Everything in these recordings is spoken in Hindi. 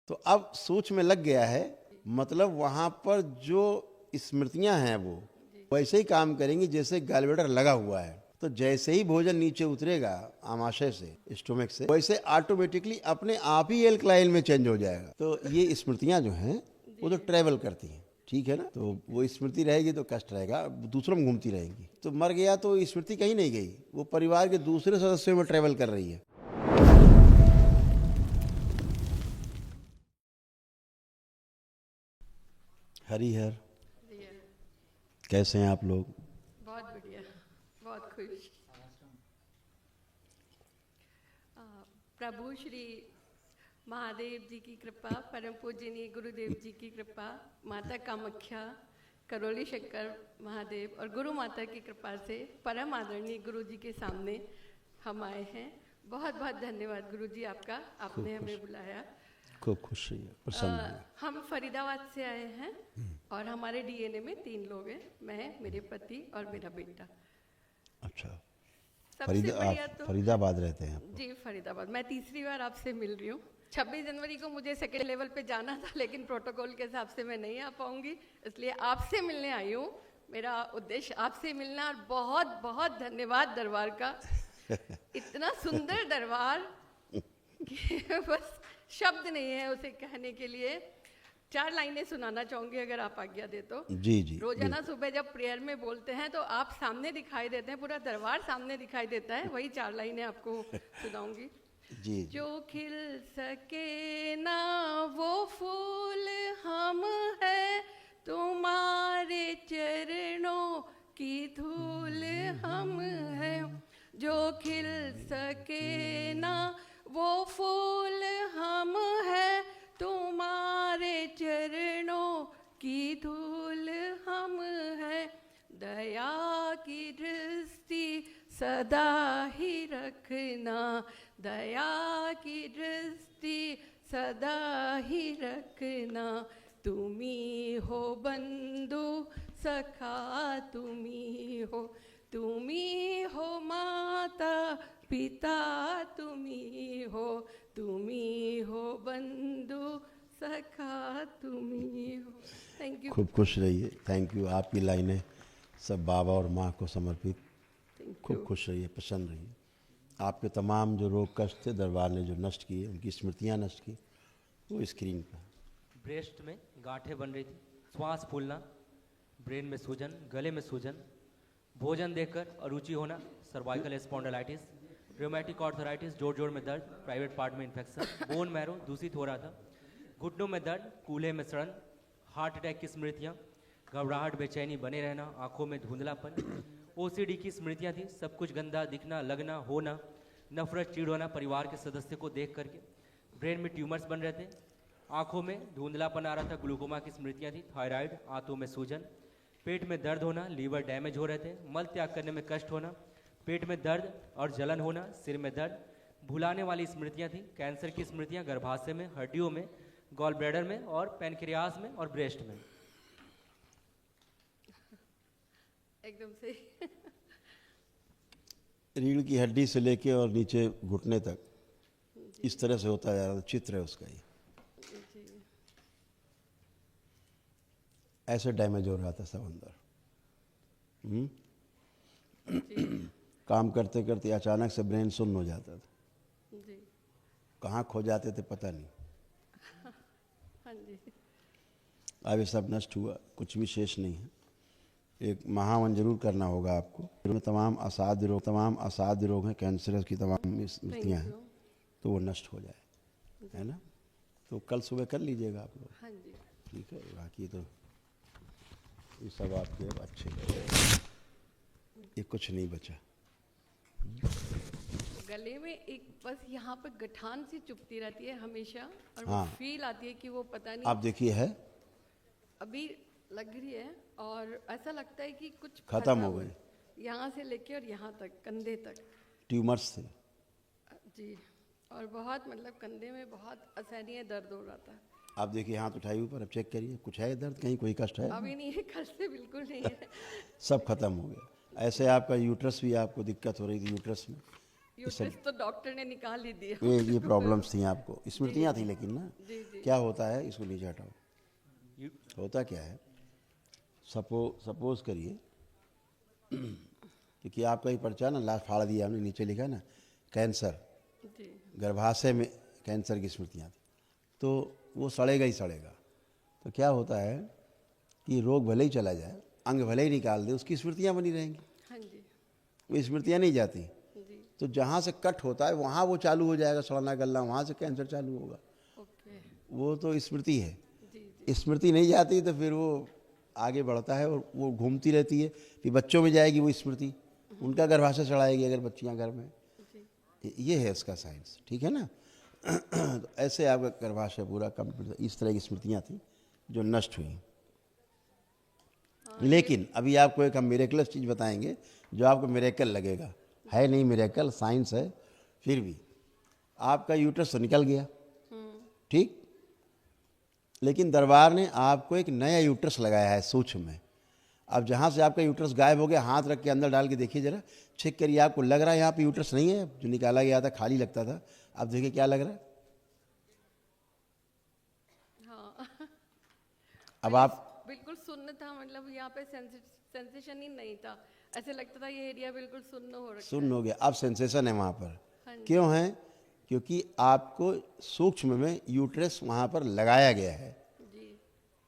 तो अब सोच में लग गया है, मतलब वहाँ पर जो स्मृतियाँ हैं वो वैसे ही काम करेंगी जैसे गॉलब्लैडर लगा हुआ है। तो जैसे ही भोजन नीचे उतरेगा आमाशय से, स्टोमक से, वैसे ऑटोमेटिकली अपने आप ही एल्कलाइन में चेंज हो जाएगा। तो ये स्मृतियाँ जो हैं वो तो ट्रैवल करती हैं, ठीक है ना। तो वो स्मृति रहेगी तो कष्ट रहेगा, दूसरों में घूमती रहेंगी। तो मर गया तो स्मृति कहीं नहीं गई, वो परिवार के दूसरे सदस्यों में ट्रैवल कर रही है। हरिहर, कैसे हैं आप लोग? बहुत बढ़िया, बहुत खुश। प्रभु श्री महादेव जी की कृपा, परम पूजनीय गुरुदेव जी की कृपा, माता कामाख्या, करौली शंकर महादेव और गुरु माता की कृपा से परम आदरणीय गुरु जी के सामने हम आए हैं। बहुत बहुत धन्यवाद गुरु जी आपका, आपने हमें बुलाया। खूब खुश रहिए, प्रसन्न रहिए। हम फरीदाबाद से आए हैं और हमारे डीएनए में 3 लोग हैं, मैं, मेरे पति और मेरा बेटा। अच्छा, सबसे बढ़िया तो फरीदाबाद रहते हैं आप? जी, फरीदाबाद। मैं तीसरी बार आपसे मिल रही हूँ। 26 जनवरी को मुझे सेकेंड लेवल पे जाना था, लेकिन प्रोटोकॉल के हिसाब से मैं नहीं आ पाऊंगी, इसलिए आपसे मिलने आई हूँ। मेरा उद्देश्य आपसे मिलना, और बहुत बहुत धन्यवाद दरबार का। इतना सुंदर दरबार कि बस शब्द नहीं है उसे कहने के लिए। 4 लाइनें सुनाना चाहूंगी अगर आप आज्ञा दे तो। जी जी। रोजाना सुबह जब प्रेयर में बोलते हैं तो आप सामने दिखाई देते हैं, पूरा दरबार सामने दिखाई देता है, वही 4 लाइनें आपको सुनाऊंगी। जी। जो खिल सके ना वो फूल हम है, तुम्हारे चरणों की धूल हम है। जो खिल सके ना वो फूल हम है, तुम्हारे चरणों की धूल हम है। दया की दृष्टि सदा ही रखना, दया की दृष्टि सदा ही रखना। तुम्ही हो बंधु सखा, तुम्ही हो माता पिता, तुम्ही हो बंधु सखा, तुम्ही हो। Thank you. खूब खुश रहिए। Thank you. आपकी लाइनें सब बाबा और माँ को समर्पित। खूब खुश रहिए, प्रसन्न रहिए। आपके तमाम जो रोग कष्ट थे दरबार ने जो नष्ट किए, उनकी स्मृतियाँ नष्ट की, वो स्क्रीन पर। ब्रेस्ट में गांठें बन रही थी, श्वास फूलना, ब्रेन में सूजन, गले में सूजन, भोजन देखकर अरुचि होना, सर्वाइकल स्पॉन्डिलाइटिस, रूमेटिक आर्थराइटिस, जोड़ में दर्द, प्राइवेट पार्ट में इन्फेक्शन, बोन मैरो दूषित हो रहा था, घुटनों में दर्द, कूल्हे में सड़न, हार्ट अटैक की स्मृतियाँ, घबराहट, बेचैनी, बने रहना, आंखों में धुंधलापन, ओसीडी की स्मृतियाँ थी, सब कुछ गंदा दिखना, लगना, होना, नफरत, चिढ़ होना परिवार के सदस्य को देख करके, ब्रेन में ट्यूमर्स बन रहे थे, आंखों में धुंधलापन आ रहा था, ग्लूकोमा की स्मृतियाँ थी, थायराइड, आंतों में सूजन, पेट में दर्द होना, लीवर डैमेज हो रहे थे, मल त्याग करने में कष्ट होना, पेट में दर्द और जलन होना, सिर में दर्द, भुलाने वाली स्मृतियाँ थी, कैंसर की स्मृतियाँ गर्भाशय में, हड्डियों में, गॉल ब्लैडर में और पैनक्रियास में और ब्रेस्ट में। एकदम से रीढ़ की हड्डी से लेके और नीचे घुटने तक इस तरह से होता जा रहा था। चित्र है उसका ही, ऐसे डैमेज हो रहा था सब अंदर। काम करते करते अचानक से ब्रेन सुन्न हो जाता था जी। कहाँ खो जाते थे पता नहीं। हाँ जी। अब ये सब नष्ट हुआ, कुछ भी शेष नहीं है। एक महावन जरूर करना होगा आपको। तमाम असाध्य रोग हैं, कैंसर की तमाम स्मृतियाँ हैं, तो वो नष्ट हो जाए, है ना। तो कल सुबह कर लीजिएगा आप लोग। हाँ जी। ठीक है। बाकी तो ये सब आपके अब अच्छे, ये कुछ नहीं बचा। गले में एक बस यहाँ पे गठान सी चुभती रहती है हमेशा, और हाँ। वो फील आती है कि वो पता नहीं आप देखिए है, अभी लग रही है, और ऐसा लगता है कि कुछ खत्म हो गई, यहाँ से लेके और यहाँ तक, कंधे तक ट्यूमर्स थे जी। और बहुत मतलब कंधे में बहुत असहनीय दर्द हो रहा था। आप देखिए, हाथ उठाइए ऊपर, अब चेक करिए, कुछ है दर्द, कहीं कोई कष्ट है? अभी नहीं है, कल से बिल्कुल नहीं है। सब खत्म हो गया। ऐसे आपका यूट्रस भी, आपको दिक्कत हो रही थी यूट्रस में, यूट्रस तो डॉक्टर ने निकाल ही दिया। ये प्रॉब्लम्स थी आपको, स्मृतियाँ थी लेकिन ना। जी जी क्या होता है, इसको नीचे हटाओ। होता क्या है, सपोज करिए क्योंकि आपका ही पर्चा ना लास्ट फाड़ दिया हमने, नीचे लिखा ना कैंसर, जी गर्भाशय में कैंसर की स्मृतियाँ थी, तो वो सड़ेगा ही सड़ेगा। तो क्या होता है कि रोग भले ही चला जाए, अंग भले ही निकाल दे, उसकी स्मृतियाँ बनी रहेंगी, हाँ जी वो स्मृतियाँ नहीं जाती। जी तो जहाँ से कट होता है वहाँ वो चालू हो जाएगा, सड़ना गलना, वहाँ से कैंसर चालू होगा। ओके वो तो स्मृति है। जी स्मृति नहीं जाती तो फिर वो आगे बढ़ता है और वो घूमती रहती है, फिर बच्चों में जाएगी वो स्मृति, उनका गर्भाशय चढ़ाएगी अगर बच्चियाँ घर में। जी ये है इसका साइंस, ठीक है ना। तो ऐसे आपका गर्भाशय पूरा कंप्लीट, इस तरह की स्मृतियाँ थी जो नष्ट हुई। लेकिन अभी आपको एक हम मिरेकलस चीज़ बताएंगे जो आपको मिरेकल लगेगा, है नहीं मिरेकल, साइंस है, फिर भी आपका यूट्रस तो निकल गया, ठीक, लेकिन दरबार ने आपको एक नया यूट्रस लगाया है सूक्ष्म में। अब जहाँ से आपका यूट्रस गायब हो गया, हाथ रख के अंदर डाल के देखिए जरा, चेक करिए, आपको लग रहा है यहाँ पे यूट्रस नहीं है, जो निकाला गया था खाली लगता था, अब देखिए क्या लग रहा है। हाँ अब आप बिल्कुल सुन्न था, मतलब यहाँ पे सेंसेशन ही नहीं था, ऐसे लगता था ये एरिया बिल्कुल सुन्न हो रखा सुन्न हो गया, अब सेंसेशन है वहाँ पर। हाँ जी। क्यों है? क्योंकि आपको सूक्ष्म में यूट्रस वहाँ पर लगाया गया है, जी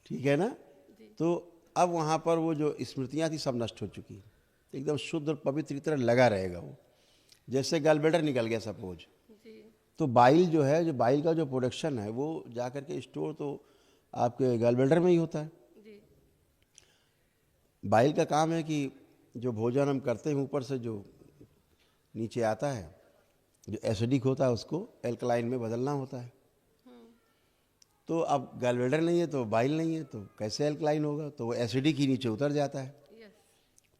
ठीक है ना। जी तो अब वहाँ पर वो जो स्मृतियाँ थी सब नष्ट हो चुकी, एकदम शुद्ध और पवित्र की तरह लगा रहेगा वो। जैसे गलब्लैडर निकल गया सपोज, जी तो बाइल जो है, जो बाइल का जो प्रोडक्शन है वो जा कर के स्टोर तो आपके गलब्लैडर में ही होता है। जी बाइल का काम है कि जो भोजन हम करते हैं ऊपर से जो नीचे आता है, जो एसिडिक होता है उसको एल्कलाइन में बदलना होता है। तो अब गलब्लैडर नहीं है तो बाइल नहीं है, तो कैसे एल्कलाइन होगा, तो वो एसिडिक ही नीचे उतर जाता है, यस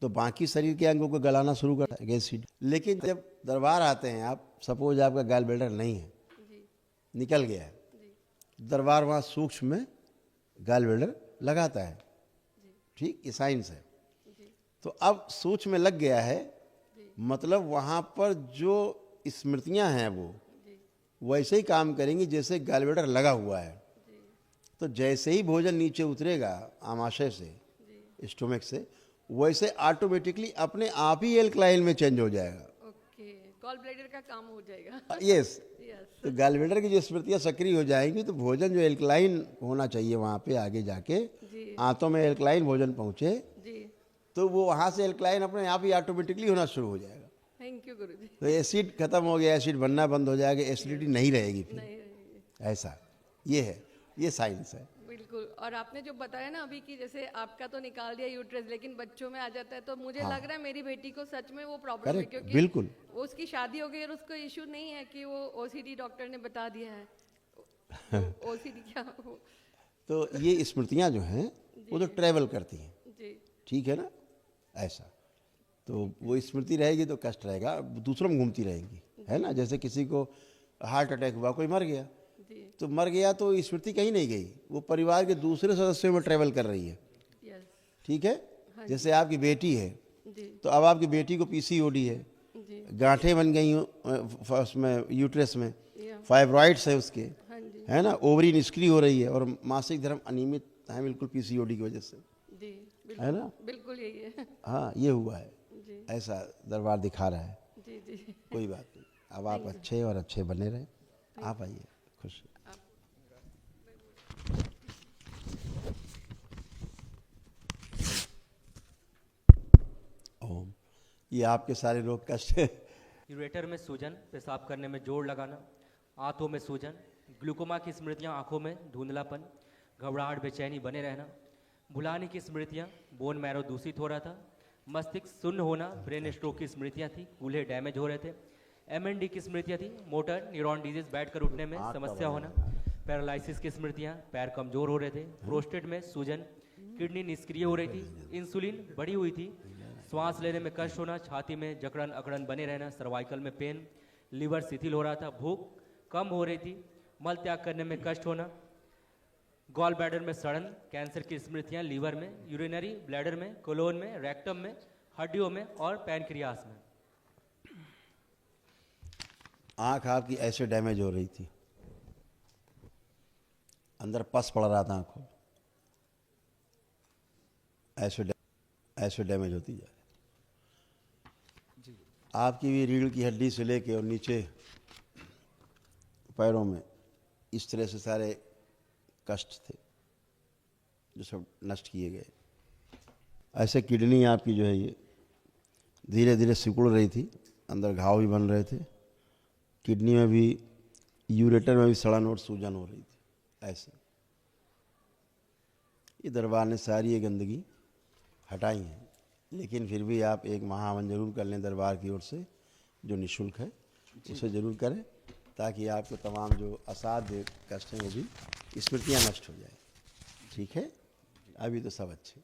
तो बाकी शरीर के अंगों को गलाना शुरू करता है एसिड। लेकिन जब दरबार आते हैं आप, सपोज आपका गलब्लैडर नहीं है, जी निकल गया है, जी दरबार वहाँ सूक्ष्म में गलब्लैडर लगाता है, ठीक, ये साइंस है। जी तो अब सूक्ष्म में लग गया है, मतलब वहाँ पर जो स्मृतियाँ हैं वो जी वैसे ही काम करेंगी जैसे गलब्लैडर लगा हुआ है। जी तो जैसे ही भोजन नीचे उतरेगा आमाशय से, स्टोमक से, वैसे ऑटोमेटिकली अपने आप ही एल्कलाइन में चेंज हो जाएगा। ओके, गॉल ब्लैडर का काम हो जाएगा। यस, यस तो गलब्लैडर की जो स्मृतियाँ सक्रिय हो जाएंगी तो भोजन जो एल्कलाइन होना चाहिए वहाँ पे आगे जाके जी आंतों में एल्कलाइन भोजन पहुँचे, जी तो वो वहाँ से एल्कलाइन अपने आप ही ऑटोमेटिकली होना शुरू हो जाएगा। थैंक यू गुरुजी। तो एसिड खत्म हो गया, एसिड बनना बंद हो जाएगा, एसिडिटी नहीं रहेगी फिर। नहीं रहेगी। ऐसा ये है, ये साइंस है। बिल्कुल। और आपने जो बताया ना अभी कि जैसे आपका तो निकाल दिया यूट्रस लेकिन बच्चों में आ जाता है, तो मुझे लग रहा है मेरी बेटी को सच में वो प्रॉब्लम है, करेक्ट, क्योंकि बिल्कुल। वो उसकी शादी हो गई और उसको इशू नहीं है कि वो ओसीडी डॉक्टर ने बता दिया है। ओसीडी क्या वो? तो ये स्मृतियाँ जो हैं वो तो ट्रैवल करती हैं, जी ठीक है ना, ऐसा। तो वो स्मृति रहेगी तो कष्ट रहेगा, दूसरों में घूमती रहेंगी, है ना। जैसे किसी को हार्ट अटैक हुआ, कोई मर गया, जी तो मर गया तो स्मृति कहीं नहीं गई, वो परिवार के दूसरे सदस्यों में ट्रैवल कर रही है, यस ठीक है। जैसे आपकी बेटी है जी तो अब आपकी बेटी को पीसीओडी है, जी गांठें बन गई फर्स्ट में यूट्रस में, या फाइब्रॉइड्स है उसके, हाँ जी है ना, ओवरी निष्क्रिय हो रही है और मासिक धर्म अनियमित है बिल्कुल पीसीओडी की वजह से, जी है ना। बिल्कुल यही है। हाँ, ये हुआ है, जी ऐसा दरबार दिखा रहा है। जी जी कोई बात नहीं, अब आप अच्छे और अच्छे बने रहें, आप आइए, खुश। ओम। ये आपके सारे रोग कष्ट है। यूरेटर में सूजन, पेशाब करने में जोर लगाना, आंतों में सूजन, ग्लूकोमा की स्मृतियाँ, आंखों में धुंधलापन, घबराहट, बेचैनी बने रहना, भुलाने की स्मृतियाँ, बोन मैरो दूषित हो रहा था, मस्तिष्क शून्य होना, ब्रेन स्ट्रोक की स्मृतियाँ थी, कूल्हे डैमेज हो रहे थे, एमएनडी की स्मृतियाँ थी, मोटर न्यूरॉन डिजीज, बैठकर उठने में समस्या होना, पैरालिसिस की स्मृतियाँ, पैर कमजोर हो रहे थे, प्रोस्टेट में सूजन, किडनी निष्क्रिय हो रही थी, इंसुलिन बढ़ी हुई थी, श्वास लेने में कष्ट होना, छाती में जकड़न अकड़न बने रहना, सर्वाइकल में पेन, लीवर शिथिल हो रहा था, भूख कम हो रही थी, मल त्याग करने में कष्ट होना, गॉल ब्लैडर में सड़न, कैंसर की स्मृतियां, लीवर में, यूरिनरी ब्लैडर में, कोलोन में, रेक्टम में, हड्डियों में और पैनक्रियास में। आँख आपकी ऐसे डैमेज हो रही थी, अंदर पस पड़ रहा था आँखों में, ऐसे डैमेज होती जा रही। आपकी भी रीढ़ की हड्डी से लेके और नीचे पैरों में इस तरह से सारे कष्ट थे जो सब नष्ट किए गए। ऐसे किडनी आपकी जो है ये धीरे धीरे सिकुड़ रही थी, अंदर घाव भी बन रहे थे, किडनी में भी, यूरेटर में भी सड़न और सूजन हो रही थी। ऐसे ये दरबार ने सारी ये गंदगी हटाई है, लेकिन फिर भी आप एक महावन जरूर कर लें दरबार की ओर से, जो निःशुल्क है, उसे जरूर करें, ताकि आपको तमाम जो असाध्य कष्ट हैं वो भी स्मृतियाँ नष्ट हो जाए। ठीक है, अभी तो सब अच्छे,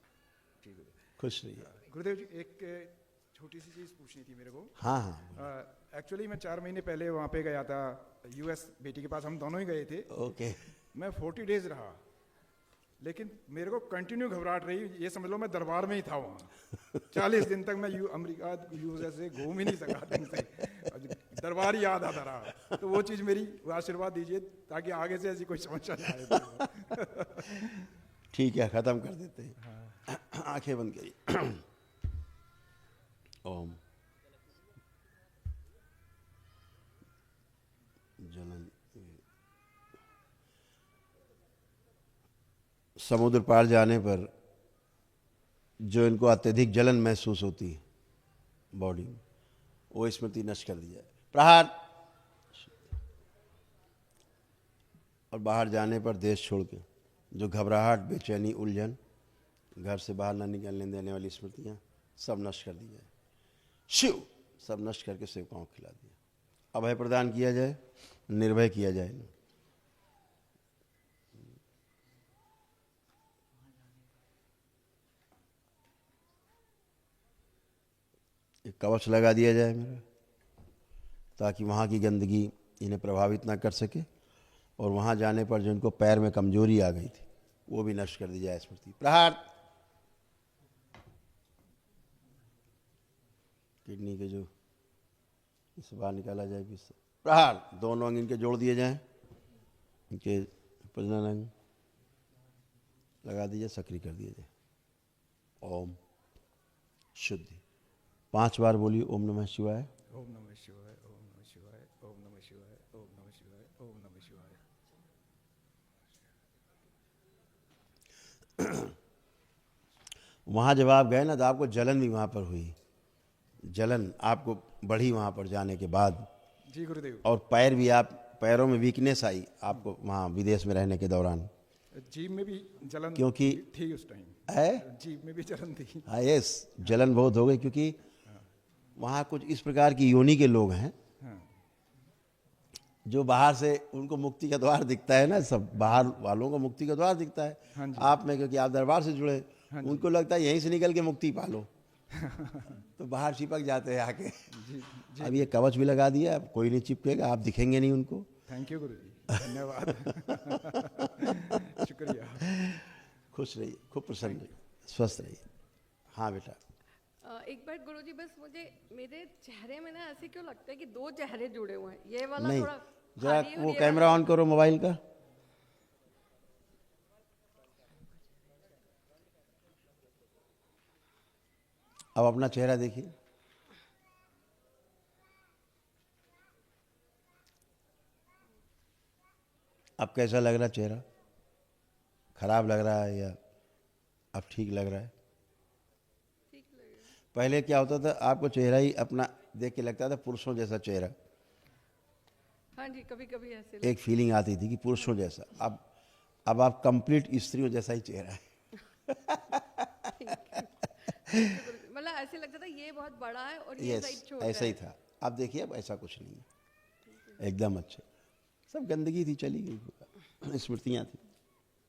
खुश रहिए। गुरुदेव जी, एक छोटी सी चीज़ पूछनी थी मेरे को। हाँ हाँ, एक्चुअली मैं 4 महीने पहले वहाँ पे गया था, यूएस बेटी के पास, हम दोनों ही गए थे। ओके। मैं 40 डेज रहा, लेकिन मेरे को कंटिन्यू घबराहट रही, ये समझ लो मैं दरबार में ही था वहाँ। 40 दिन तक मैं अमेरिका यूएस से घूम ही नहीं सका ढंग से, दरबार ही याद आता रहा। तो वो चीज़ मेरी, वो आशीर्वाद दीजिए ताकि आगे से ऐसी कोई समस्या ना आए। ठीक है, ख़त्म कर देते हैं। आंखें बंद करिए। ओम जलन, समुद्र पार जाने पर जो इनको अत्यधिक जलन महसूस होती है बॉडी में, वो स्मृति नष्ट कर दी जाए। प्रहार। और बाहर जाने पर देश छोड़ के जो घबराहट, बेचैनी, उलझन, घर से बाहर न निकलने देने वाली स्मृतियाँ सब नष्ट कर दी जाए। शिव सब नष्ट करके सेवकाओं को खिला दिया। अभय प्रदान किया जाए, निर्भय किया जाए। एक कवच लगा दिया जाए मेरा, ताकि वहाँ की गंदगी इन्हें प्रभावित ना कर सके, और वहाँ जाने पर जो इनको पैर में कमजोरी आ गई थी वो भी नष्ट कर दी जाए स्मृति। प्रहार। किडनी के जो इसे बाहर निकाला जाए भी। प्रहार। दोनों अंग इनके जोड़ दिए जाएं, इनके प्रजनन अंग लगा दीजिए, सक्रिय कर दिया जाए। ओम शुद्धि। 5 बार बोलिए ओम नमः शिवाय। ओम नमः शिवाय, ओम नमः शिवाय, ओम नमः शिवाय, ओम नमः शिवाय, ओम नमः शिवाय। वहाँ जब आप गए ना, तो आपको जलन भी वहाँ पर हुई, जलन आपको बढ़ी वहाँ पर जाने के बाद। जी गुरुदेव। और पैर भी, आप पैरों में वीकनेस आई आपको वहाँ विदेश में रहने के दौरान, जीभ में भी जलन क्योंकि थी उस टाइम, है। जीभ में भी जलन थी। हाँ, यस, जलन बहुत हो गई, क्योंकि वहाँ कुछ इस प्रकार की योनि के लोग हैं जो बाहर से उनको मुक्ति का द्वार दिखता है ना, सब बाहर वालों को मुक्ति का द्वार दिखता है। हाँ जी। आप में, क्योंकि आप दरबार से जुड़े, उनको लगता है यहीं से निकल के मुक्ति पालो, तो बाहर चिपक जाते हैं आके। अब ये कवच भी लगा दिया, अब कोई नहीं चिपकेगा, आप दिखेंगे नहीं उनको। थैंक यू गुरु जी, धन्यवाद। शुक्रिया। खुश रहिए, खूब प्रसन्न रहिए, स्वस्थ रहिए। हाँ बेटा। एक बार गुरुजी, बस मुझे मेरे चेहरे में ना ऐसे क्यों लगता है कि 2 चेहरे जुड़े हुए हैं, ये वाला नहीं, थोड़ा जरा भारी और वो ये कैमरा वाला- ऑन करो मोबाइल का। अब अपना चेहरा देखिए। अब कैसा लग रहा चेहरा? खराब लग रहा है या अब ठीक लग रहा है? ठीक लगेगा। पहले क्या होता था, आपको चेहरा ही अपना देख के लगता था पुरुषों जैसा चेहरा, हाँ जी, कभी कभी ऐसे एक फीलिंग आती थी कि पुरुषों जैसा। अब आप कंप्लीट स्त्रियों जैसा ही चेहरा है। मतलब ऐसे लगता था ये बहुत बड़ा है और ये यस, साइड छोटा ऐसा ही है। था। अब देखिए, अब ऐसा कुछ नहीं है, एकदम अच्छे। सब गंदगी थी, चली गई, स्मृतियाँ थी।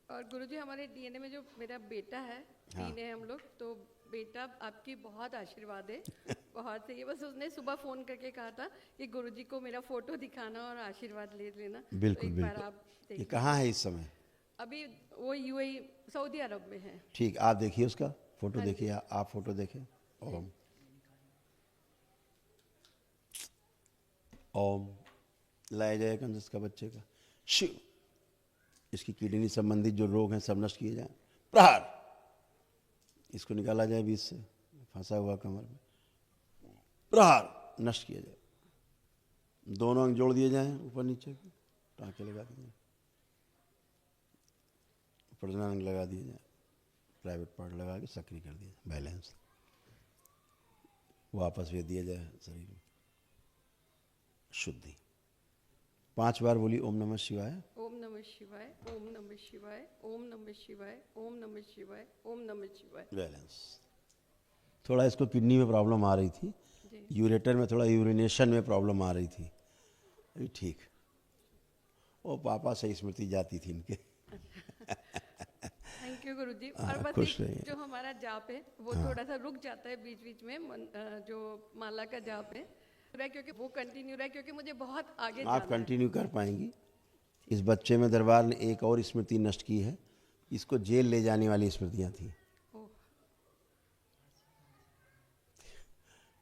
और गुरुजी, हमारे डीएनए में जो मेरा बेटा है, 3 है हम लोग, तो बेटा आपकी बहुत आशीर्वाद है, बहुत सही है। बस उसने सुबह फ़ोन करके कहा था कि गुरुजी को मेरा फ़ोटो दिखाना और आशीर्वाद ले लेना। बिल्कुल तो एक बार बिल्कुल। आप ये देखिए। कहाँ है इस समय? अभी वो यूएई, सऊदी अरब में है। ठीक, आप देखिए उसका फोटो, हाँ देखिए, आप फोटो देखें। ओम ओम लाया जाए कंजस का बच्चे का, शिव इसकी किडनी संबंधित जो रोग हैं सब नष्ट किए जाएं, प्रहार इसको निकाला जाए बीच से, फंसा हुआ कमर में, प्रहार नष्ट किया जाए, दोनों अंग जोड़ दिए जाएं ऊपर नीचे के, टाँके लगा दिए जाएं, प्रजनन अंग लगा दिए जाएं, प्राइवेट पार्ट लगा के सक्रिय कर दिया जाए, बैलेंस वापस भेज दिया जाए शरीर में, शुद्धि। 5 बार बोली ओम नमः शिवाय, ओम नमः शिवाय, ओम नमः शिवाय, ओम नमः शिवाय, ओम नमः शिवाय, ओम नमः शिवाय। बैलेंस। थोड़ा इसको किडनी में प्रॉब्लम आ रही थी, यूरेटर में थोड़ा यूरिनेशन में प्रॉब्लम आ रही थी, अभी ठीक। वो पापा से स्मृति जाती थी इनके। थैंक यू गुरुजी। और बस खुश एक रहिए। जो हमारा जाप है वो थोड़ा सा रुक जाता है बीच बीच में, जो माला का जाप है क्योंकि वो कंटिन्यू रहा है, क्योंकि मुझे बहुत आगे आप जाना है। कंटिन्यू कर पाएंगी। इस बच्चे में दरबार ने एक और स्मृति नष्ट की है, इसको जेल ले जाने वाली स्मृतियां थी, ओह,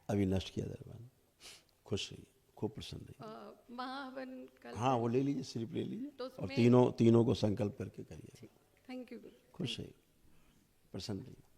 अभी नष्ट किया दरबार ने। खुश रहिए, खूब प्रसन्न रहिए। महावन कल। हाँ वो ले लीजिए, स्लिप ले लीजिए तो और उसमें- तीनों को संकल्प करके करिए। Thank you. खुश रहिए, प्रसन्न रहिए।